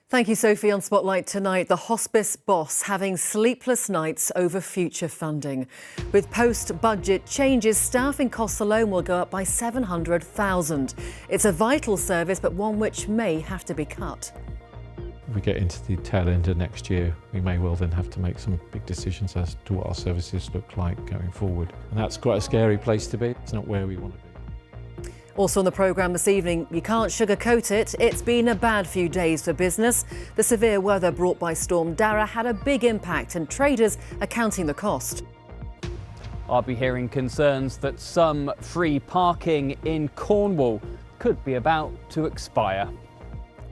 Thank you, Sophie. On Spotlight tonight, the hospice boss having sleepless nights over future funding. With post-budget changes, staffing costs alone will go up by $700,000. It's a vital service, but one which may have to be cut. If we get into the tail end of next year, we may well then have to make some big decisions as to what our services look like going forward. And that's quite a scary place to be. It's not where we want to be. Also on the programme this evening, you can't sugarcoat it. It's been a bad few days for business. The severe weather brought by Storm Dara had a big impact and traders are counting the cost. I'll be hearing concerns that some free parking in Cornwall could be about to expire.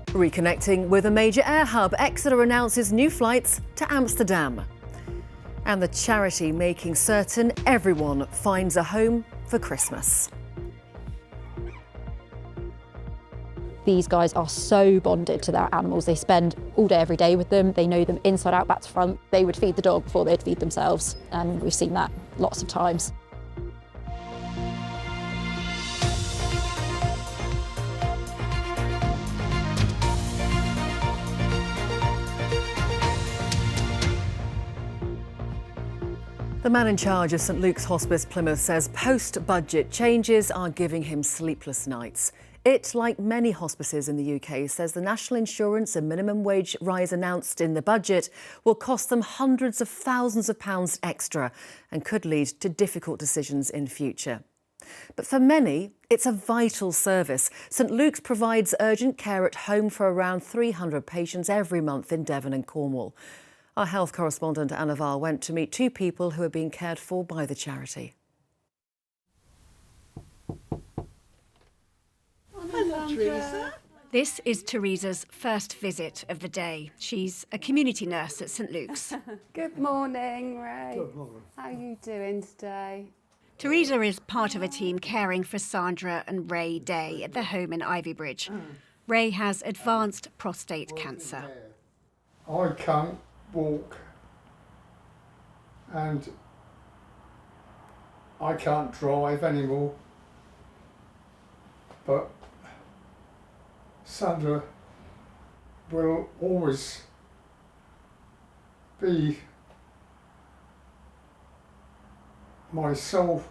Reconnecting with a major air hub, Exeter announces new flights to Amsterdam. And the charity making certain everyone finds a home for Christmas. These guys are so bonded to their animals. They spend all day, every day with them. They know them inside out, back to front. They would feed the dog before they'd feed themselves. And we've seen that lots of times. The man in charge of St Luke's Hospice Plymouth says post-budget changes are giving him sleepless nights. It, like many hospices in the UK, says the national insurance and minimum wage rise announced in the budget will cost them hundreds of thousands of pounds extra and could lead to difficult decisions in future. But for many, it's a vital service. St Luke's provides urgent care at home for around 300 patients every month in Devon and Cornwall. Our health correspondent Anna Val went to meet two people who are being cared for by the charity. Hello, Teresa. This is Teresa's first visit of the day. She's a community nurse at St Luke's. Good morning, Ray. Good morning. How are you doing today? Teresa is part of a team caring for Sandra and Ray Day at their home in Ivybridge. Ray has advanced prostate cancer. I can't walk and I can't drive anymore, but Sandra will always be my sole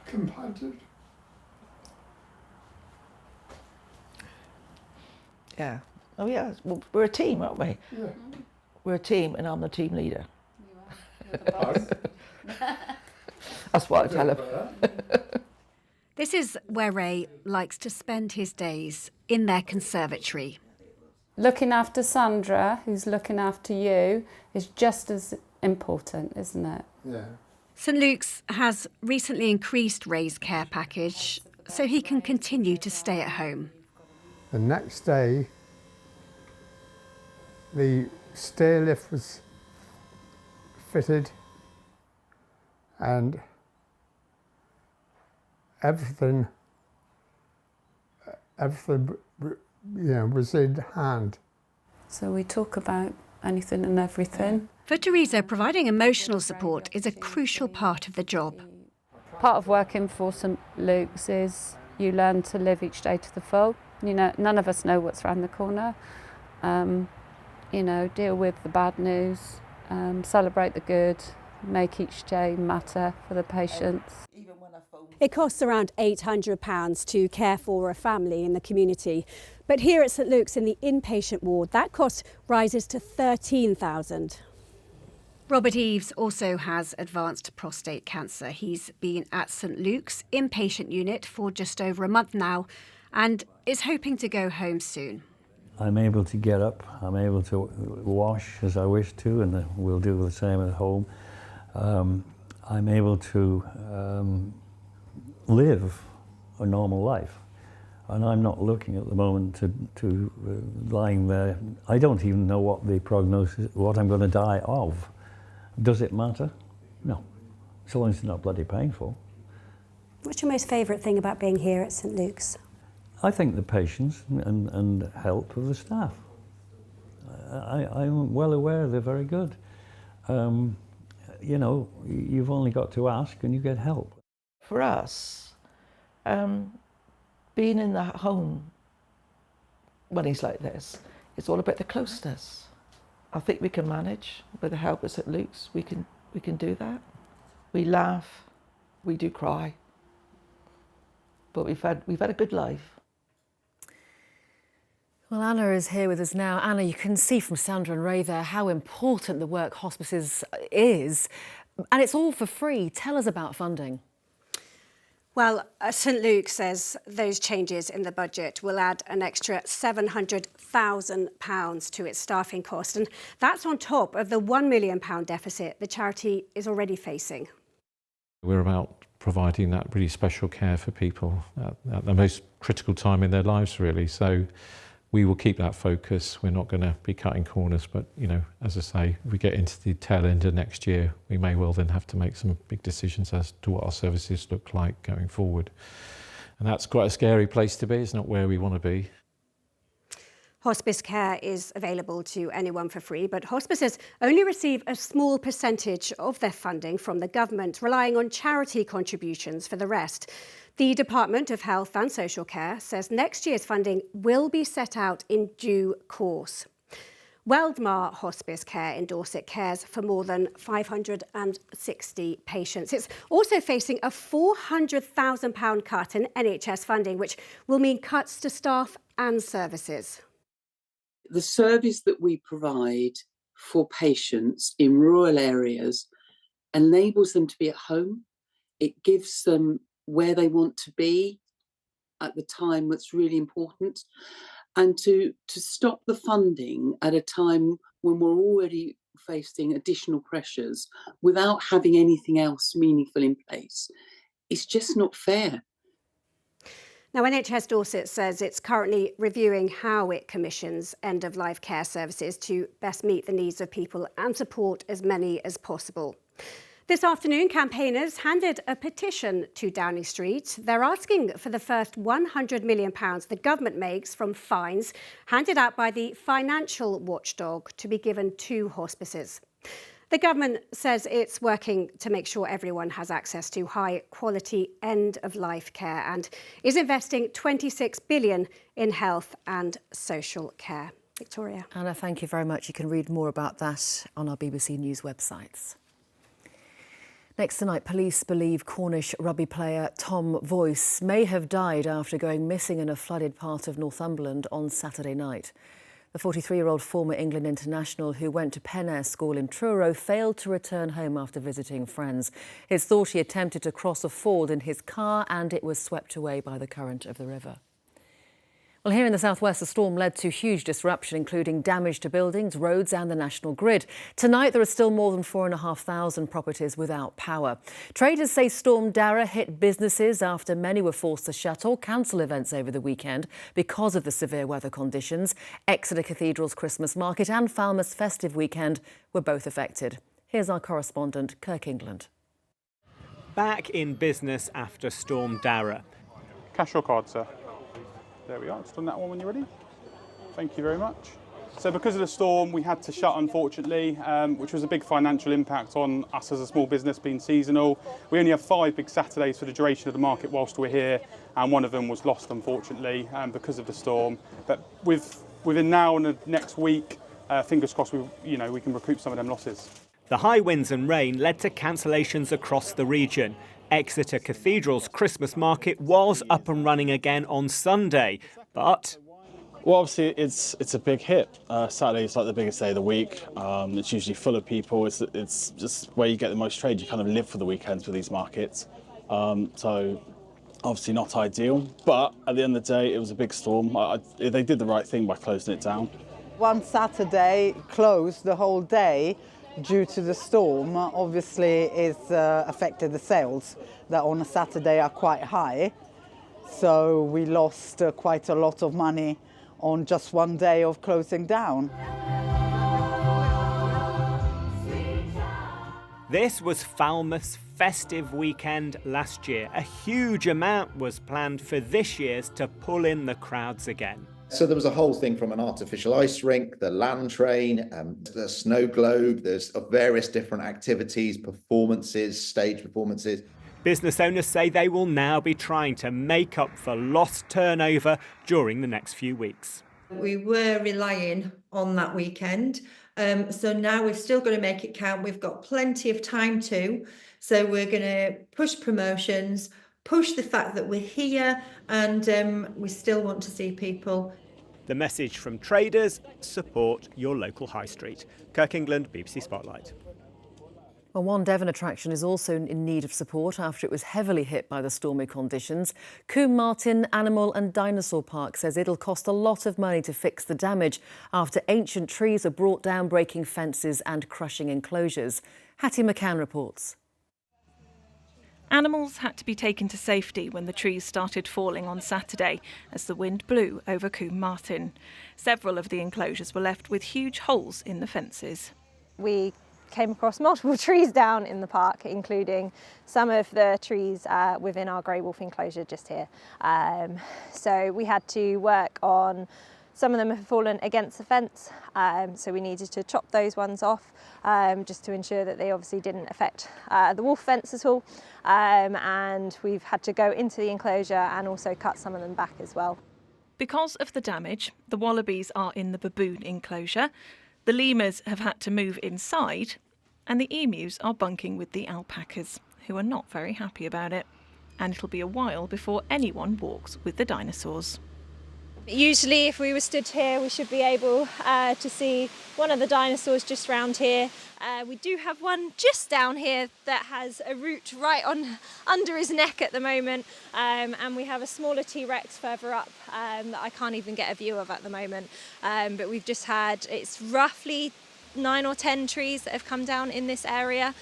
companion. Yeah. Oh yeah. Well, we're a team, aren't we? Yeah. We're a team, and I'm the team leader. You are. You're the boss. That's what I tell him. This is where Ray likes to spend his days, in their conservatory. Looking after Sandra, who's looking after you, is just as important, isn't it? Yeah. St Luke's has recently increased Ray's care package so he can continue to stay at home. The next day, the stair lift was fitted and everything was in hand. So we talk about anything and everything. For Teresa, providing emotional support is a crucial part of the job. Part of working for St Luke's is you learn to live each day to the full. You know, none of us know what's around the corner. You know, deal with the bad news, celebrate the good, make each day matter for the patients. It costs around £800 to care for a family in the community. But here at St Luke's in the inpatient ward, that cost rises to £13,000. Robert Eves also has advanced prostate cancer. He's been at St Luke's inpatient unit for just over a month now and is hoping to go home soon. I'm able to get up, I'm able to wash as I wish to, and we'll do the same at home. I'm able to live a normal life, and I'm not looking at the moment to lying there. I don't even know what the prognosis, what I'm going to die of. Does it matter? No, so long as it's not bloody painful. What's your most favourite thing about being here at St Luke's? I think the patience and help of the staff. I'm well aware they're very good. You know, you've only got to ask and you get help. For us, being in that home when he's like this. It's all about the closeness. I think we can manage with the help of St Luke's. We can do that. We laugh, we do cry, but we've had a good life. Well, Anna is here with us now. Anna, you can see from Sandra and Ray there how important the work hospices is, and it's all for free. Tell us about funding. Well, St Luke's says those changes in the budget will add an extra £700,000 to its staffing cost, and that's on top of the £1 million deficit the charity is already facing. We're about providing that really special care for people at the most critical time in their lives, really. So we will keep that focus. We're not going to be cutting corners, but, you know, as I say, if we get into the tail end of next year, we may well then have to make some big decisions as to what our services look like going forward. And that's quite a scary place to be. It's not where we want to be. Hospice care is available to anyone for free, but hospices only receive a small percentage of their funding from the government, relying on charity contributions for the rest. The Department of Health and Social Care says next year's funding will be set out in due course. Weldmar Hospice Care in Dorset cares for more than 560 patients. It's also facing a £400,000 cut in NHS funding, which will mean cuts to staff and services. The service that we provide for patients in rural areas enables them to be at home. It gives them where they want to be at the time that's really important, and to stop the funding at a time when we're already facing additional pressures without having anything else meaningful in place, it's just not fair. Now, NHS Dorset says it's currently reviewing how it commissions end-of-life care services to best meet the needs of people and support as many as possible. This afternoon, campaigners handed a petition to Downing Street. They're asking for the first £100 million the government makes from fines handed out by the financial watchdog to be given to hospices. The government says it's working to make sure everyone has access to high-quality end-of-life care and is investing £26 billion in health and social care. Victoria. Anna, thank you very much. You can read more about that on our BBC News websites. Next tonight, police believe Cornish rugby player Tom Voice may have died after going missing in a flooded part of Northumberland on Saturday night. The 43-year-old former England international who went to Penn School in Truro failed to return home after visiting friends. It's thought he attempted to cross a ford in his car and it was swept away by the current of the river. Well, here in the southwest, the storm led to huge disruption, including damage to buildings, roads and the national grid. Tonight, there are still more than 4,500 properties without power. Traders say Storm Dara hit businesses after many were forced to shut or cancel events over the weekend because of the severe weather conditions. Exeter Cathedral's Christmas market and Falmouth's festive weekend were both affected. Here's our correspondent, Kirk England. Back in business after Storm Dara. Cash or card, sir? There we are, just on that one when you're ready. Thank you very much. So because of the storm, we had to shut, unfortunately, which was a big financial impact on us as a small business being seasonal. We only have 5 big Saturdays for the duration of the market whilst we're here, and one of them was lost, unfortunately, because of the storm. But within now and the next week, fingers crossed, we can recoup some of them losses. The high winds and rain led to cancellations across the region. Exeter Cathedral's Christmas market was up and running again on Sunday, but... Well, obviously, it's a big hit. Saturday is like the biggest day of the week. It's usually full of people. It's just where you get the most trade. You kind of live for the weekends with these markets. So, obviously not ideal. But at the end of the day, it was a big storm. They did the right thing by closing it down. One Saturday closed the whole day due to the storm. Obviously, it's affected the sales that on a Saturday are quite high. So we lost quite a lot of money on just one day of closing down. This was Falmouth's festive weekend last year. A huge amount was planned for this year's to pull in the crowds again. So there was a whole thing from an artificial ice rink, the land train, the snow globe, there's various different activities, performances, stage performances. Business owners say they will now be trying to make up for lost turnover during the next few weeks. We were relying on that weekend, so now we've still got to make it count. We've got plenty of time to, so we're going to push promotions, push the fact that we're here, and we still want to see people. The message from traders: support your local high street. Kirk England, BBC Spotlight. Well, one Devon attraction is also in need of support after it was heavily hit by the stormy conditions. Combe Martin Animal and Dinosaur Park says it'll cost a lot of money to fix the damage after ancient trees are brought down, breaking fences and crushing enclosures. Hattie McCann reports. Animals had to be taken to safety when the trees started falling on Saturday as the wind blew over Combe Martin. Several of the enclosures were left with huge holes in the fences. We came across multiple trees down in the park, including some of the trees within our grey wolf enclosure just here. So we had to work on, some of them have fallen against the fence, so we needed to chop those ones off just to ensure that they obviously didn't affect the wolf fence at all. And we've had to go into the enclosure and also cut some of them back as well. Because of the damage, the wallabies are in the baboon enclosure. The lemurs have had to move inside, and the emus are bunking with the alpacas, who are not very happy about it. And it'll be a while before anyone walks with the dinosaurs. Usually if we were stood here we should be able to see one of the dinosaurs just round here. We do have one just down here that has a root right on under his neck at the moment, and we have a smaller T-Rex further up that I can't even get a view of at the moment. But we've just had, it's roughly 9 or 10 trees that have come down in this area.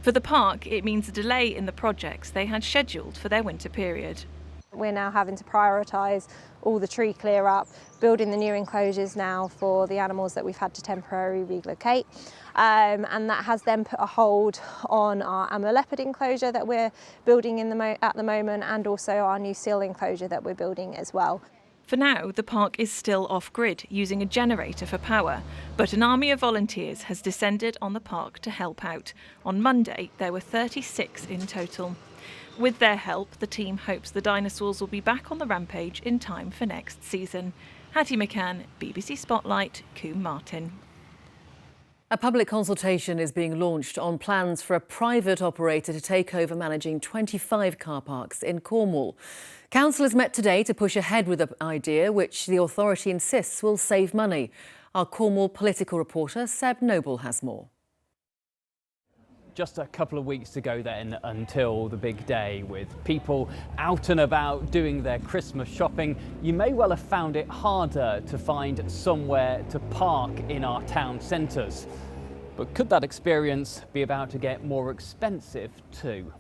For the park, it means a delay in the projects they had scheduled for their winter period. We're now having to prioritise all the tree clear up, building the new enclosures now for the animals that we've had to temporarily relocate. And that has then put a hold on our Amur leopard enclosure that we're building at the moment, and also our new seal enclosure that we're building as well. For now, the park is still off-grid, using a generator for power, but an army of volunteers has descended on the park to help out. On Monday, there were 36 in total. With their help, the team hopes the dinosaurs will be back on the rampage in time for next season. Hattie McCann, BBC Spotlight, Combe Martin. A public consultation is being launched on plans for a private operator to take over managing 25 car parks in Cornwall. Councillors met today to push ahead with an idea which the authority insists will save money. Our Cornwall political reporter Seb Noble has more. Just a couple of weeks to go then until the big day, with people out and about doing their Christmas shopping. You may well have found it harder to find somewhere to park in our town centres. But could that experience be about to get more expensive too?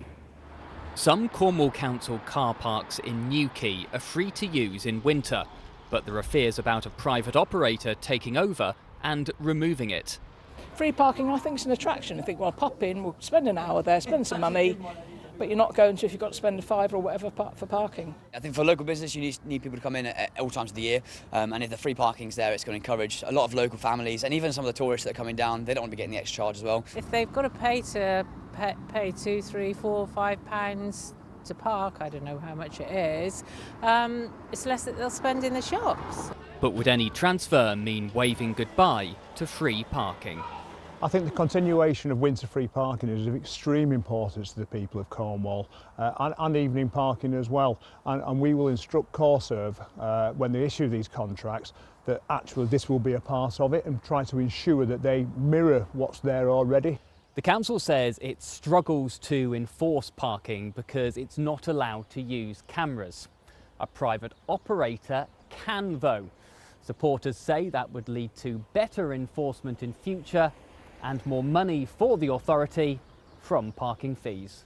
Some Cornwall Council car parks in Newquay are free to use in winter, but there are fears about a private operator taking over and removing it. Free parking, I think, is an attraction. I think, well, pop in, we'll spend an hour there, spend some money, but you're not going to if you've got to spend a £5 or whatever for parking. I think for local business, you need people to come in at all times of the year, and if the free parking's there, it's going to encourage a lot of local families, and even some of the tourists that are coming down, they don't want to be getting the extra charge as well. If they've got to pay £2, £3, £4, £5 to park, I don't know how much it is, it's less that they'll spend in the shops. But would any transfer mean waving goodbye to free parking? I think the continuation of winter-free parking is of extreme importance to the people of Cornwall, and evening parking as well. And we will instruct Corserve when they issue these contracts that actually this will be a part of it, and try to ensure that they mirror what's there already. The council says it struggles to enforce parking because it's not allowed to use cameras. A private operator can, though. Supporters say that would lead to better enforcement in future and more money for the authority from parking fees.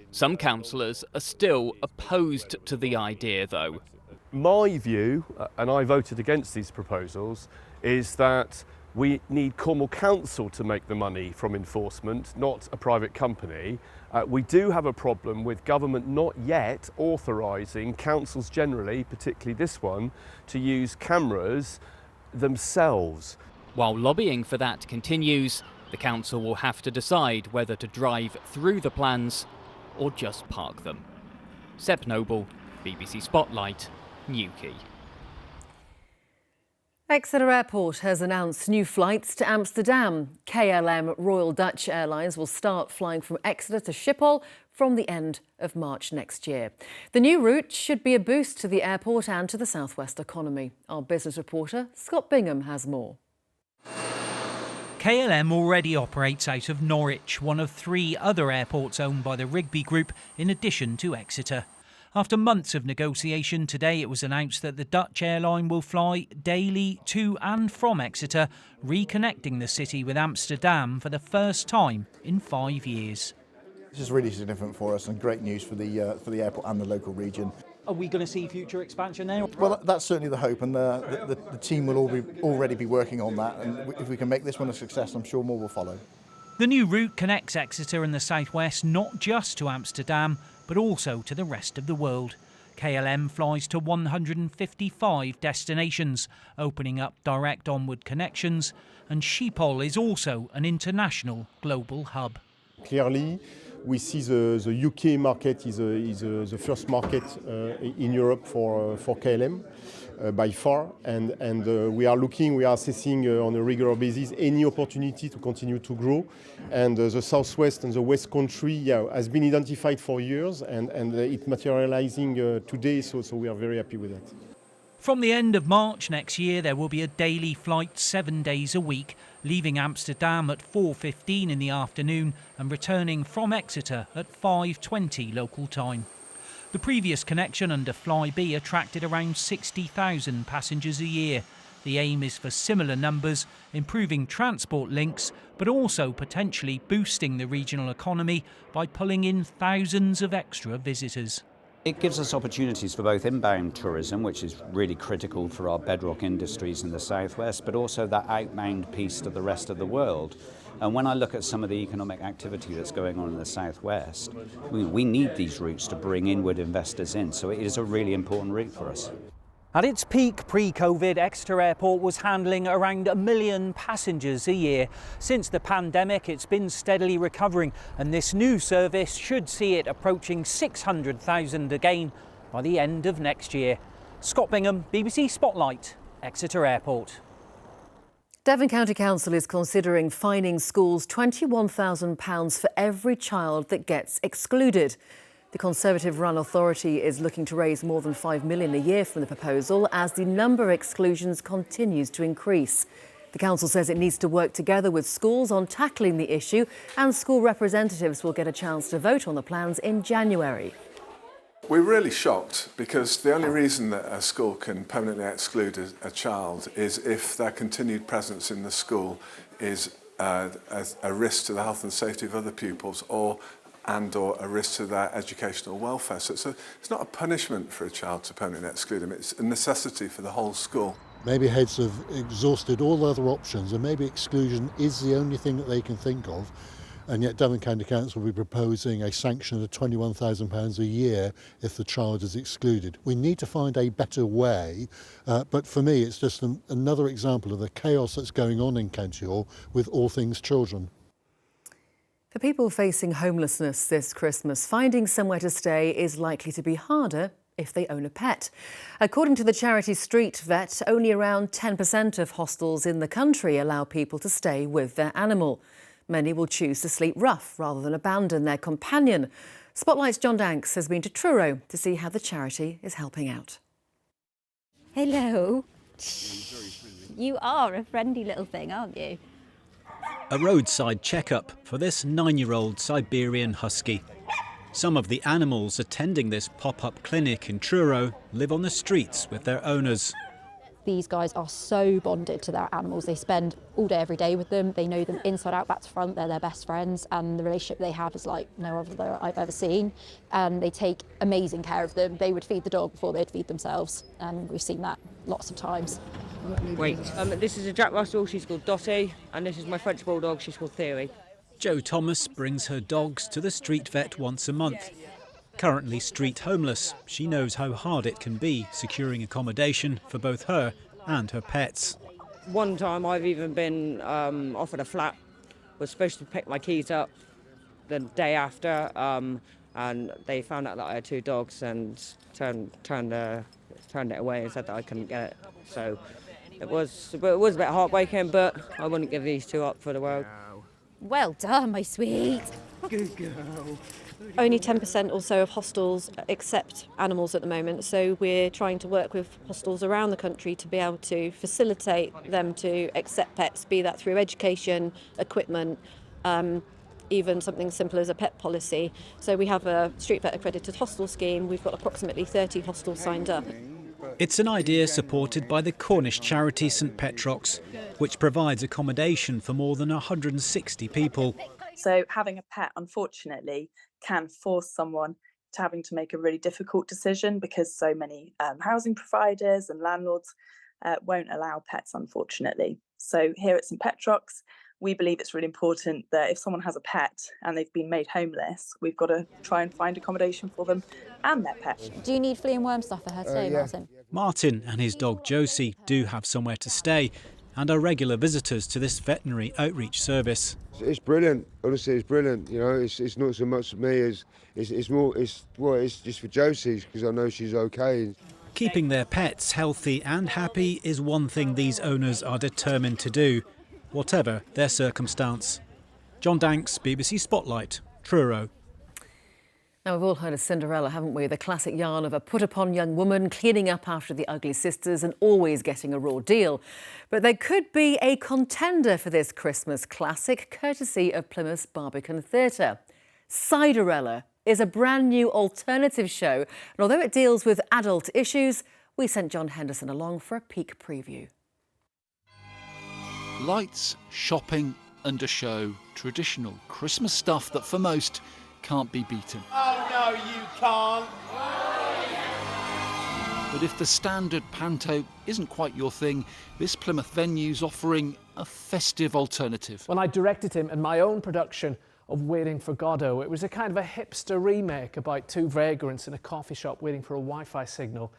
Some councillors are still opposed to the idea, though. My view, and I voted against these proposals, is that we need Cornwall Council to make the money from enforcement, not a private company. We do have a problem with government not yet authorising councils generally, particularly this one, to use cameras themselves. While lobbying for that continues, the council will have to decide whether to drive through the plans or just park them. Seb Noble, BBC Spotlight, Newquay. Exeter Airport has announced new flights to Amsterdam. KLM Royal Dutch Airlines will start flying from Exeter to Schiphol from the end of March next year. The new route should be a boost to the airport and to the southwest economy. Our business reporter Scott Bingham has more. KLM already operates out of Norwich, one of 3 other airports owned by the Rigby Group, in addition to Exeter. After months of negotiation, today it was announced that the Dutch airline will fly daily to and from Exeter, reconnecting the city with Amsterdam for the first time in 5 years. This is really significant for us and great news for the airport and the local region. Are we going to see future expansion there? Well, that's certainly the hope, and the team will already be working on that. And if we can make this one a success, I'm sure more will follow. The new route connects Exeter and the southwest not just to Amsterdam, but also to the rest of the world. KLM flies to 155 destinations, opening up direct onward connections, and Schiphol is also an international global hub. Clearly, we see the UK market is the first market in Europe for KLM by far, and we are assessing on a regular basis any opportunity to continue to grow. And the southwest and the west country has been identified for years, and it's materializing today, so we are very happy with that. From the end of March next year, there will be a daily flight 7 days a week, leaving Amsterdam at 4:15 in the afternoon and returning from Exeter at 5:20 local time. The previous connection under Flybe attracted around 60,000 passengers a year. The aim is for similar numbers, improving transport links, but also potentially boosting the regional economy by pulling in thousands of extra visitors. It gives us opportunities for both inbound tourism, which is really critical for our bedrock industries in the southwest, but also that outbound piece to the rest of the world. And when I look at some of the economic activity that's going on in the southwest, we need these routes to bring inward investors in, so it is a really important route for us. At its peak pre-COVID, Exeter Airport was handling around 1 million passengers a year. Since the pandemic, it's been steadily recovering, and this new service should see it approaching 600,000 again by the end of next year. Scott Bingham, BBC Spotlight, Exeter Airport. Devon County Council is considering fining schools £21,000 for every child that gets excluded. The Conservative-run authority is looking to raise more than £5 million a year from the proposal as the number of exclusions continues to increase. The council says it needs to work together with schools on tackling the issue, and school representatives will get a chance to vote on the plans in January. We're really shocked because the only reason that a school can permanently exclude a child is if their continued presence in the school is a risk to the health and safety of other pupils or a risk to their educational welfare. So it's not a punishment for a child to permanently exclude them, it's a necessity for the whole school. Maybe heads have exhausted all other options and maybe exclusion is the only thing that they can think of, and yet Devon County Council will be proposing a sanction of £21,000 a year if the child is excluded. We need to find a better way, but for me it's just another example of the chaos that's going on in County Hall with all things children. For people facing homelessness this Christmas, finding somewhere to stay is likely to be harder if they own a pet. According to the charity Street Vet, only around 10% of hostels in the country allow people to stay with their animal. Many will choose to sleep rough rather than abandon their companion. Spotlight's John Danks has been to Truro to see how the charity is helping out. Hello. You are a friendly little thing, aren't you? A roadside checkup for this 9-year-old Siberian husky. Some of the animals attending this pop-up clinic in Truro live on the streets with their owners. These guys are so bonded to their animals. They spend all day, every day with them. They know them inside out, back to front. They're their best friends, and the relationship they have is like no other I've ever seen. And they take amazing care of them. They would feed the dog before they'd feed themselves, and we've seen that lots of times. Wait, this is a Jack Russell, she's called Dottie, and this is my French Bulldog, she's called Theory. Jo Thomas brings her dogs to the street vet once a month. Currently street homeless, she knows how hard it can be securing accommodation for both her and her pets. One time I've even been offered a flat, was supposed to pick my keys up the day after, and they found out that I had 2 dogs and turned it away and said that I couldn't get it. So It was a bit heartbreaking, but I wouldn't give these two up for the world. Well done, my sweet. Good girl. Only 10% or so of hostels accept animals at the moment, so we're trying to work with hostels around the country to be able to facilitate them to accept pets, be that through education, equipment, even something simple as a pet policy. So we have a street vet accredited hostel scheme. We've got approximately 30 hostels signed up. It's an idea supported by the Cornish charity St Petrox, which provides accommodation for more than 160 people. So having a pet, unfortunately, can force someone to having to make a really difficult decision because so many housing providers and landlords won't allow pets, unfortunately. So here at St Petrox, we believe it's really important that if someone has a pet and they've been made homeless, we've got to try and find accommodation for them and their pet. Do you need flea and worm stuff for her today, Martin? Martin and his dog Josie do have somewhere to stay and are regular visitors to this veterinary outreach service. It's brilliant, honestly, it's brilliant. You know, it's not so much for me as it's just for Josie because I know she's okay. Keeping their pets healthy and happy is one thing these owners are determined to do, whatever their circumstance. John Danks, BBC Spotlight, Truro. Now, we've all heard of Cinderella, haven't we? The classic yarn of a put-upon young woman cleaning up after the ugly sisters and always getting a raw deal. But there could be a contender for this Christmas classic, courtesy of Plymouth's Barbican Theatre. Ciderella is a brand new alternative show, and although it deals with adult issues, we sent John Henderson along for a peek preview. Lights, shopping and a show. Traditional Christmas stuff that for most can't be beaten. Oh no, you can't! But if the standard panto isn't quite your thing, this Plymouth venue's offering a festive alternative. When I directed him in my own production of Waiting for Godot, it was a kind of a hipster remake about two vagrants in a coffee shop waiting for a Wi-Fi signal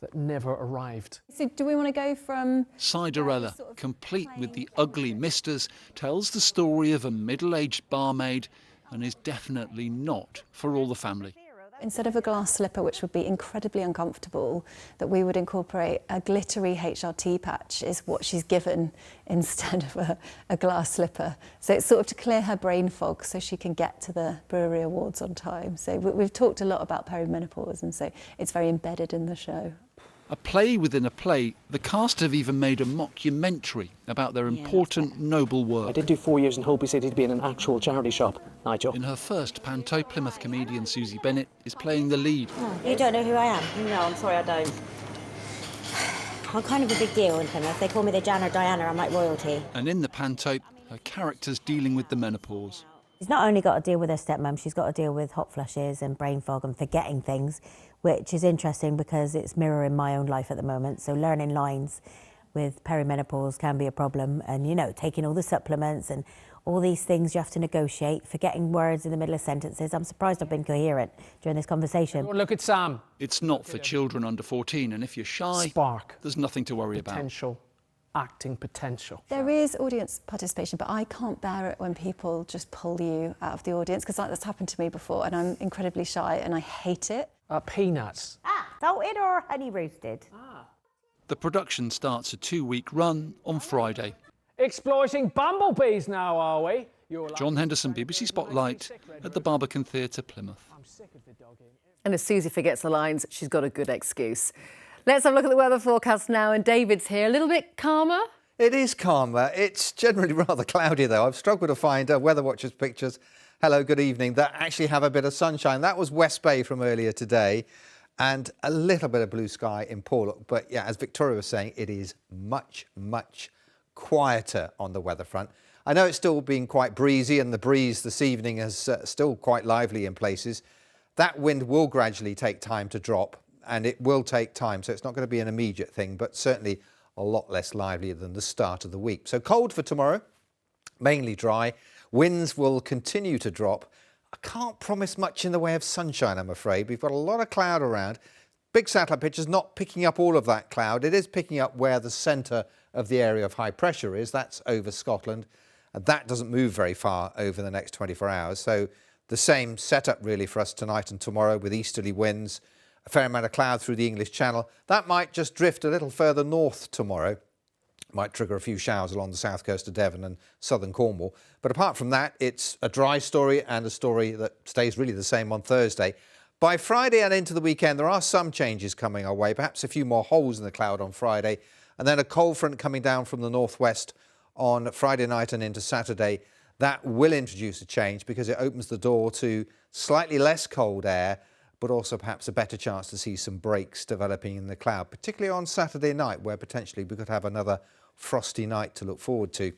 that never arrived. So do we want to go from... Ciderella, complete with the ugly misters, tells the story of a middle-aged barmaid and is definitely not for all the family. Instead of a glass slipper, which would be incredibly uncomfortable, that we would incorporate a glittery HRT patch is what she's given instead of a glass slipper. So it's sort of to clear her brain fog so she can get to the brewery awards on time. So we've talked a lot about perimenopause, and so it's very embedded in the show. A play within a play, the cast have even made a mockumentary about their important, noble work. I did do 4 years in Holby City to be in an actual charity shop, Nigel. In her first panto, Plymouth comedian Susie Bennett is playing the lead. You don't know who I am? No, I'm sorry, I don't. I'm kind of a big deal in Plymouth. They call me the Jan or Diana, I'm like royalty. And in the panto, her character's dealing with the menopause. She's not only got to deal with her stepmum, she's got to deal with hot flushes and brain fog and forgetting things, which is interesting because it's mirroring my own life at the moment. So learning lines with perimenopause can be a problem, and you know, taking all the supplements and all these things you have to negotiate, forgetting words in the middle of sentences. I'm surprised I've been coherent during this conversation. Look at Sam. It's not for children under 14, and if you're shy, Spark. There's nothing to worry about. Potential. Acting potential. There is audience participation, but I can't bear it when people just pull you out of the audience, because that's happened to me before, and I'm incredibly shy and I hate it. Peanuts. Salted or honey roasted? The production starts a 2-week run on Friday. Exploiting bumblebees now, are we? John Henderson, BBC Spotlight, at the Barbican Theatre, Plymouth. And if Susie forgets the lines, she's got a good excuse. Let's have a look at the weather forecast now, and David's here. A little bit calmer? It is calmer. It's generally rather cloudy, though. I've struggled to find Weather Watchers pictures, hello, good evening, that actually have a bit of sunshine. That was West Bay from earlier today, and a little bit of blue sky in Porlock. But yeah, as Victoria was saying, it is much, much quieter on the weather front. I know it's still been quite breezy, and the breeze this evening is still quite lively in places. That wind will gradually take time to drop, and it will take time, so it's not going to be an immediate thing, but certainly a lot less lively than the start of the week. So cold for tomorrow, mainly dry. Winds will continue to drop. I can't promise much in the way of sunshine, I'm afraid. We've got a lot of cloud around. Big satellite picture's not picking up all of that cloud. It is picking up where the centre of the area of high pressure is. That's over Scotland. And that doesn't move very far over the next 24 hours. So the same setup really for us tonight and tomorrow, with easterly winds, a fair amount of cloud through the English Channel. That might just drift a little further north tomorrow. Might trigger a few showers along the south coast of Devon and southern Cornwall. But apart from that, it's a dry story and a story that stays really the same on Thursday. By Friday and into the weekend, there are some changes coming our way, perhaps a few more holes in the cloud on Friday, and then a cold front coming down from the northwest on Friday night and into Saturday. That will introduce a change because it opens the door to slightly less cold air, but also perhaps a better chance to see some breaks developing in the cloud, particularly on Saturday night, where potentially we could have another frosty night to look forward to.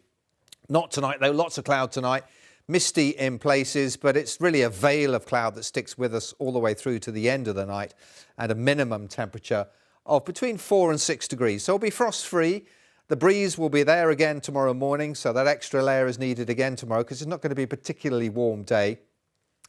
Not tonight, though. Lots of cloud tonight. Misty in places, but it's really a veil of cloud that sticks with us all the way through to the end of the night, and a minimum temperature of between 4 and 6 degrees. So it'll be frost-free. The breeze will be there again tomorrow morning, so that extra layer is needed again tomorrow because it's not going to be a particularly warm day.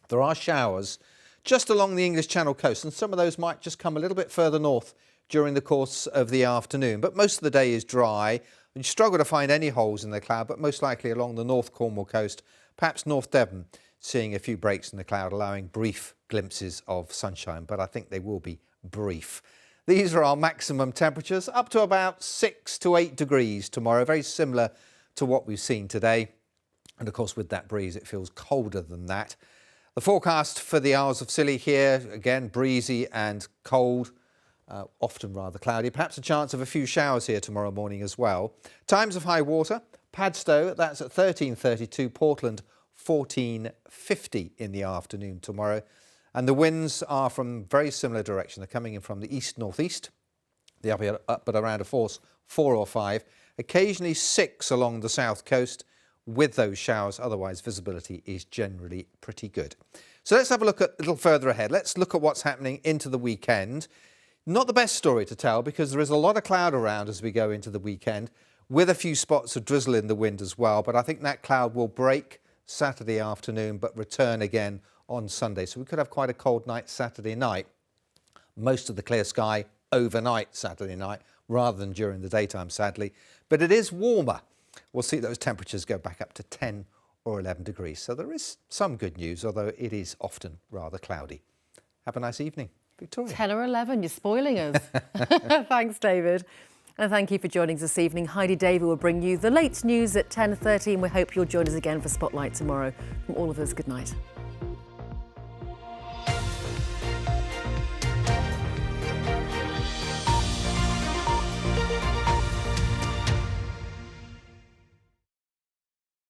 There are showers just along the English Channel coast, and some of those might just come a little bit further north during the course of the afternoon. But most of the day is dry. You struggle to find any holes in the cloud, but most likely along the North Cornwall coast, perhaps North Devon, seeing a few breaks in the cloud, allowing brief glimpses of sunshine, but I think they will be brief. These are our maximum temperatures, up to about 6 to 8 degrees tomorrow, very similar to what we've seen today. And of course, with that breeze, it feels colder than that. The forecast for the Isles of Scilly here, again, breezy and cold. Often rather cloudy, perhaps a chance of a few showers here tomorrow morning as well. Times of high water, Padstow, that's at 13:32, Portland 14:50 in the afternoon tomorrow. And the winds are from very similar direction. They're coming in from the east-northeast. They'll be up at around a force 4 or 5, occasionally 6 along the south coast with those showers. Otherwise, visibility is generally pretty good. So let's have a look at a little further ahead. Let's look at what's happening into the weekend. Not the best story to tell because there is a lot of cloud around as we go into the weekend, with a few spots of drizzle in the wind as well. But I think that cloud will break Saturday afternoon but return again on Sunday. So we could have quite a cold night Saturday night. Most of the clear sky overnight Saturday night rather than during the daytime, sadly. But it is warmer. We'll see those temperatures go back up to 10 or 11 degrees. So there is some good news, although it is often rather cloudy. Have a nice evening. Victoria. 10 or 11, you're spoiling us. Thanks, David. And thank you for joining us this evening. Heidi Davey will bring you the late news at 10:30, and we hope you'll join us again for Spotlight tomorrow. From all of us, good night.